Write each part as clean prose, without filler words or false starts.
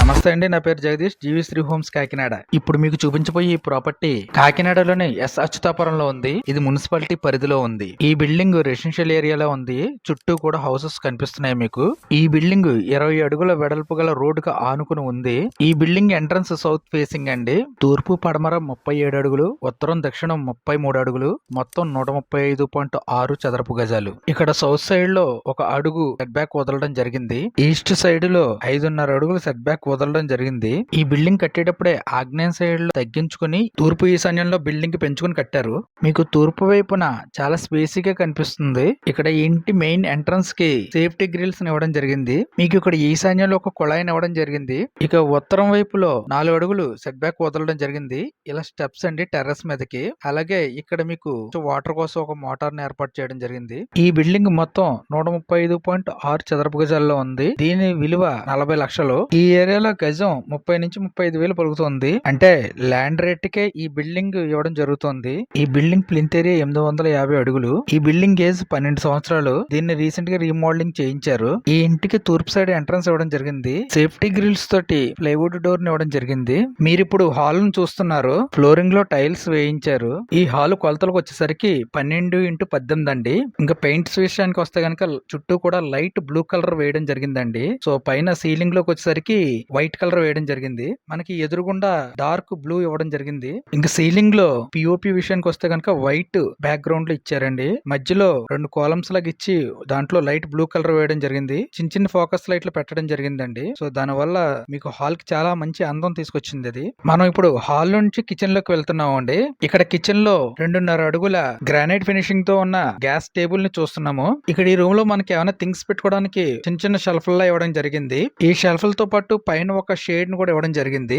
నమస్తే అండి, నా పేరు జగదీష్, జీవిశ్రీ హోమ్స్ కాకినాడ. ఇప్పుడు మీకు చూపించబోయే ఈ ప్రాపర్టీ కాకినాడలోని ఎస్ అచ్యుతాపురంలో ఉంది. ఇది మున్సిపాలిటీ పరిధిలో ఉంది. ఈ బిల్డింగ్ రెసిడెన్షియల్ ఏరియాలో ఉంది. చుట్టూ కూడా హౌసెస్ కనిపిస్తున్నాయి మీకు. ఈ బిల్డింగ్ 20 అడుగుల వెడల్పు గల రోడ్డుకు ఆనుకుని ఉంది. ఈ బిల్డింగ్ ఎంట్రన్స్ సౌత్ ఫేసింగ్ అండి. తూర్పు పడమర 37 అడుగులు, ఉత్తరం దక్షిణం 33 అడుగులు, మొత్తం 135.6 చదరపు గజాలు. ఇక్కడ సౌత్ సైడ్ లో ఒక అడుగు సెట్ బ్యాక్ వదలడం జరిగింది. ఈస్ట్ సైడ్ లో 5.5 అడుగులు సెట్ బ్యాక్ వదలడం జరిగింది. ఈ బిల్డింగ్ కట్టేటప్పుడే ఆగ్నేయ సైడ్ లో తగ్గించుకుని తూర్పు ఈశాన్యంలో బిల్డింగ్ పెంచుకుని కట్టారు. మీకు తూర్పు వైపున చాలా స్పేసీగా కనిపిస్తుంది. ఇక్కడ ఇంటి మెయిన్ ఎంట్రన్స్ కి సేఫ్టీ గ్రిల్స్ ఇవ్వడం జరిగింది. మీకు ఇక్కడ ఈశాన్యంలో ఒక కుళాయిని ఇవ్వడం జరిగింది. ఇక ఉత్తరం వైపులో 4 అడుగులు సెట్ బ్యాక్ వదలడం జరిగింది. ఇలా స్టెప్స్ అండి టెర్రస్ మీదకి. అలాగే ఇక్కడ మీకు వాటర్ కోసం ఒక మోటార్ ని ఏర్పాటు చేయడం జరిగింది. ఈ బిల్డింగ్ మొత్తం 135.6 చదరపు గజాల్లో ఉంది. దీని విలువ 40 లక్షలు. ఈ ఏరియాలో గజం 30 నుంచి 35 వేలు పలుకుతుంది. అంటే ల్యాండ్ రేట్ కే ఈ బిల్డింగ్ ఇవ్వడం జరుగుతుంది. ఈ బిల్డింగ్ ప్లింత్ ఏరియా 850 అడుగులు. ఈ బిల్డింగ్ ఏజ్ 12 సంవత్సరాలు. దీన్ని రీసెంట్ గా రీమోడలింగ్ చేయించారు. ఈ ఇంటికి తూర్పు సైడ్ ఎంట్రన్స్ ఇవ్వడం జరిగింది. సేఫ్టీ గ్రిల్స్ తోటి ప్లైవుడ్ డోర్ ని ఇవ్వడం జరిగింది. మీరు ఇప్పుడు హాల్ ను చూస్తున్నారు. ఫ్లోరింగ్ లో టైల్స్ వేయించారు. ఈ హాల్ కొలతలకు వచ్చేసరికి 12x18 అండి. ఇంకా పెయింట్స్ విషయానికి వస్తే గనక చుట్టూ కూడా లైట్ బ్లూ కలర్ వేయడం జరిగిందండి. సో పైన సీలింగ్ లోకి వచ్చేసరికి వైట్ కలర్ వేయడం జరిగింది. మనకి ఎదురుగుండా డార్క్ బ్లూ ఇవ్వడం జరిగింది. ఇంకా సీలింగ్ లో పిఓపి విషయానికి వస్తే కనుక వైట్ బ్యాక్ గ్రౌండ్ లో ఇచ్చారండి. మధ్యలో 2 కాలమ్స్ లాగా ఇచ్చి దాంట్లో లైట్ బ్లూ కలర్ వేయడం జరిగింది. చిన్న చిన్న ఫోకస్ లైట్లు పెట్టడం జరిగిందండి. సో దాని వల్ల మీకు హాల్ కి చాలా మంచి అందం తీసుకొచ్చింది. అది మనం ఇప్పుడు హాల్ నుంచి కిచెన్ లోకి వెళ్తున్నాం అండి. ఇక్కడ కిచెన్ లో 2.5 అడుగుల గ్రానైట్ ఫినిషింగ్ తో ఉన్న గ్యాస్ టేబుల్ ని చూస్తున్నాము. ఇక్కడ ఈ రూమ్ లో మనకి ఏమైనా థింగ్స్ పెట్టుకోవడానికి చిన్న చిన్న షెల్ఫ్ లా ఇవ్వడం జరిగింది. ఈ షెల్ఫ్ తో పాటు పైన ఒక షేడ్ ని కూడా ఇవ్వడం జరిగింది.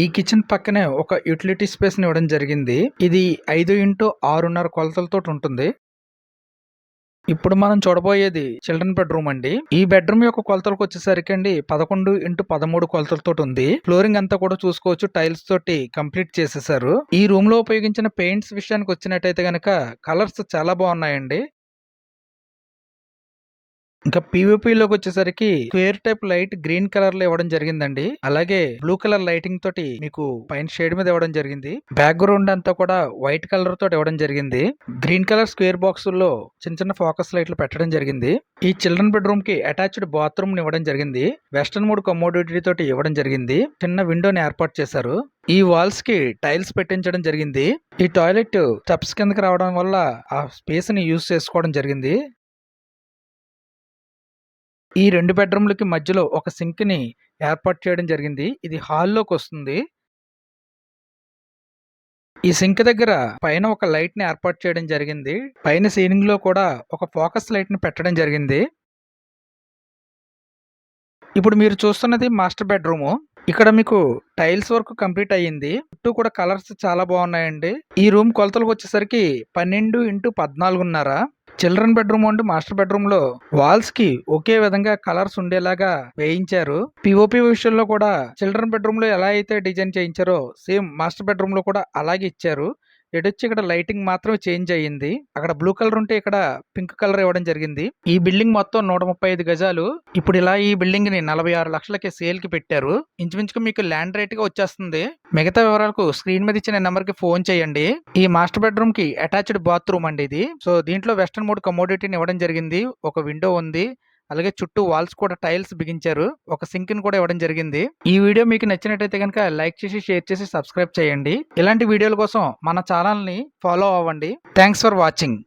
ఈ కిచెన్ పక్కనే ఒక యూటిలిటీ స్పేస్ ని ఇవ్వడం జరిగింది. ఇది 5x6.5 కొలతలతో ఉంటుంది. ఇప్పుడు మనం చూడబోయేది చిల్డ్రన్ బెడ్రూమ్ అండి. ఈ బెడ్రూమ్ యొక్క కొలతలకు వచ్చేసరికి అండి 11x13 కొలతలతో ఉంది. ఫ్లోరింగ్ అంతా కూడా చూసుకోవచ్చు, టైల్స్ తోటి కంప్లీట్ చేసేసారు. ఈ రూమ్ లో ఉపయోగించిన పెయింట్స్ విషయానికి వచ్చినట్టయితే గనక కలర్స్ చాలా బాగున్నాయండి. ఇంకా పీవీపీలోకి వచ్చేసరికి square type light green colour లో ఇవ్వడం జరిగిందండి. అలాగే బ్లూ కలర్ లైటింగ్ తోటి మీకు పైన షేడ్ మీద ఇవ్వడం జరిగింది. బ్యాక్గ్రౌండ్ అంతా కూడా వైట్ కలర్ తోటి ఇవ్వడం జరిగింది. గ్రీన్ కలర్ స్క్వేర్ బాక్స్ లో చిన్న చిన్న ఫోకస్ లైట్లు పెట్టడం జరిగింది. ఈ చిల్డ్రన్ బెడ్రూమ్ కి అటాచ్డ్ బాత్రూమ్ ని ఇవ్వడం జరిగింది. వెస్టర్న్ మోడ్ కమోడిటీ తోటి ఇవ్వడం జరిగింది. చిన్న విండోని ఏర్పాటు చేశారు. ఈ వాల్స్ కి టైల్స్ పెట్టించడం జరిగింది. ఈ టాయిలెట్ స్టెప్స్ కిందకి రావడం వల్ల ఆ స్పేస్ ని యూజ్ చేసుకోవడం జరిగింది. ఈ 2 బెడ్రూమ్లకి మధ్యలో ఒక సింక్ ని ఏర్పాటు చేయడం జరిగింది. ఇది హాల్లోకి వస్తుంది. ఈ సింక్ దగ్గర పైన ఒక లైట్ ని ఏర్పాటు చేయడం జరిగింది. పైన సీలింగ్ లో కూడా ఒక ఫోకస్ లైట్ ని పెట్టడం జరిగింది. ఇప్పుడు మీరు చూస్తున్నది మాస్టర్ బెడ్రూమ్. ఇక్కడ మీకు టైల్స్ వర్క్ కంప్లీట్ అయ్యింది. చుట్టూ కూడా కలర్స్ చాలా బాగున్నాయండి. ఈ రూమ్ కొలతలకు వచ్చేసరికి 12x14.5. Children bedroom and master bedroom లో వాల్స్ కి ఒకే విధంగా కలర్స్ ఉండేలాగా వేయించారు. పిఓపి విషయంలో కూడా చిల్డ్రన్ బెడ్రూమ్ లో ఎలా అయితే డిజైన్ చేయించారో సేమ్ మాస్టర్ బెడ్రూమ్ లో కూడా అలాగే ఇచ్చారు. ఎడొచ్చి ఇక్కడ లైటింగ్ మాత్రం చేంజ్ అయ్యింది. అక్కడ బ్లూ కలర్ ఉంటే ఇక్కడ పింక్ కలర్ ఇవ్వడం జరిగింది. ఈ బిల్డింగ్ మొత్తం 135 గజాలు. ఇప్పుడు ఇలా ఈ బిల్డింగ్ ని 46 లక్షలకి సేల్ కి పెట్టారు. ఇంచుమించుగా మీకు ల్యాండ్ రేట్ గా వచ్చేస్తుంది. మిగతా వివరాలకు స్క్రీన్ మీద ఇచ్చిన నెంబర్ కి ఫోన్ చేయండి. ఈ మాస్టర్ బెడ్రూమ్ కి అటాచ్డ్ బాత్రూమ్ అండి ఇది. సో దీంట్లో వెస్టర్న్ మోడ్ కమోడిటీని ఇవ్వడం జరిగింది. ఒక విండో ఉంది. అలాగే చుట్టూ వాల్స్ కూడా టైల్స్ బిగించారు. ఒక సింక్ ని కూడా ఇవ్వడం జరిగింది. ఈ వీడియో మీకు నచ్చినట్టయితే కనుక లైక్ చేసి, షేర్ చేసి, సబ్స్క్రైబ్ చేయండి. ఇలాంటి వీడియోల కోసం మన ఛానల్ ని ఫాలో అవ్వండి. Thanks for watching.